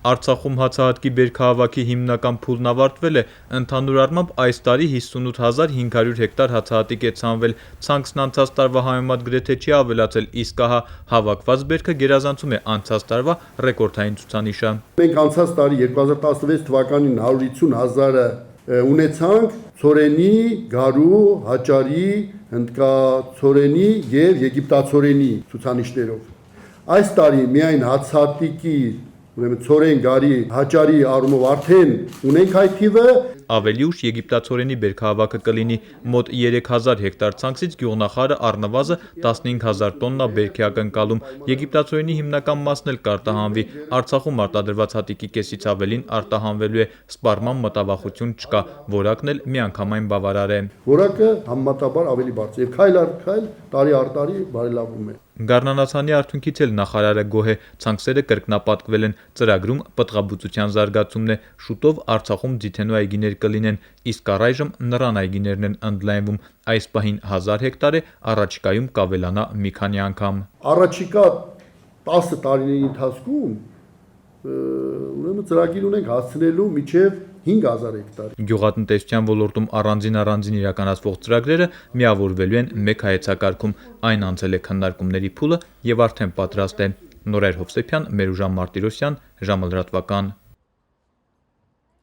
Արցախում հացահատկի բերքահավաքի հիմնական փուլն ավարտվել է, ընդհանուր առմամբ այս տարի 58,500 հեկտար հացահատիկ է ցանվել, ցանքն անցած տարվա համեմատ գրեթե չի ավելացել, իսկ ահա հավաքված բերքը գերազանցում է անցած տարվա ռեկորդային ցուցանիշը։ Մենք անցած տարի 2016 թվականին 150,000-ը ունեցանք ցորենի, գարու, հաճարի, հնդկացորենի եւ եգիպտացորենի ցուցանիշներով։ Այս տարի միայն հացահատիկի ուրեմն ցորեն, գարի, հաճարի առումով արդեն ունենք այդ թիվը։ Ավելի ուշ եգիպտացորենի բերքահավաքը կլինի մոտ 3000 հեկտար ցանքից գյուղնախարը առնվազն 15,000 տոննա բերք է ակնկալում։ Եգիպտացորենի հիմնական մասն էլ կարտահանվի։ Արցախում արտադրված հատիկի կեսից ավելին արտահանվելու է, սպառման մտավախություն չկա, որակն էլ միանգամայն բավարար է։ Որակը համեմատաբար ավելի բարձր է, քայլ առ քայլ, տարի առ տարի բարելավում է։ Գառնանացանի արդյունքից էլ նախարարը գոհ է, ցանքսերը կրկնապատկվել են, ծրագրում պտղաբուծության զարգացումն է, շուտով Արցախում ձիթենու այգիներ կլինեն, իսկ առայժմ նռան այգիներն են ընդլայնվում, այս պահին 1000 հեկտար է, առաջիկայում կավելանա մի քանի անգամ։ Առաջիկա 10 տարիների ընթացքում ուրեմն ծրագիր ունենք հասցնելու մինչև 5000 հեկտար։ Գյուղատնտեսության ոլորտում առանձին իրականացվող ծրագրերը միավորվելու են մեկ հայեցակարգում, այն անցել է քննարկումների փուլը եւ արդեն պատրաստ է։ Նորայր Հովսեփյան, Մերուժան Մարտիրոսյան, ժամը լրատվական։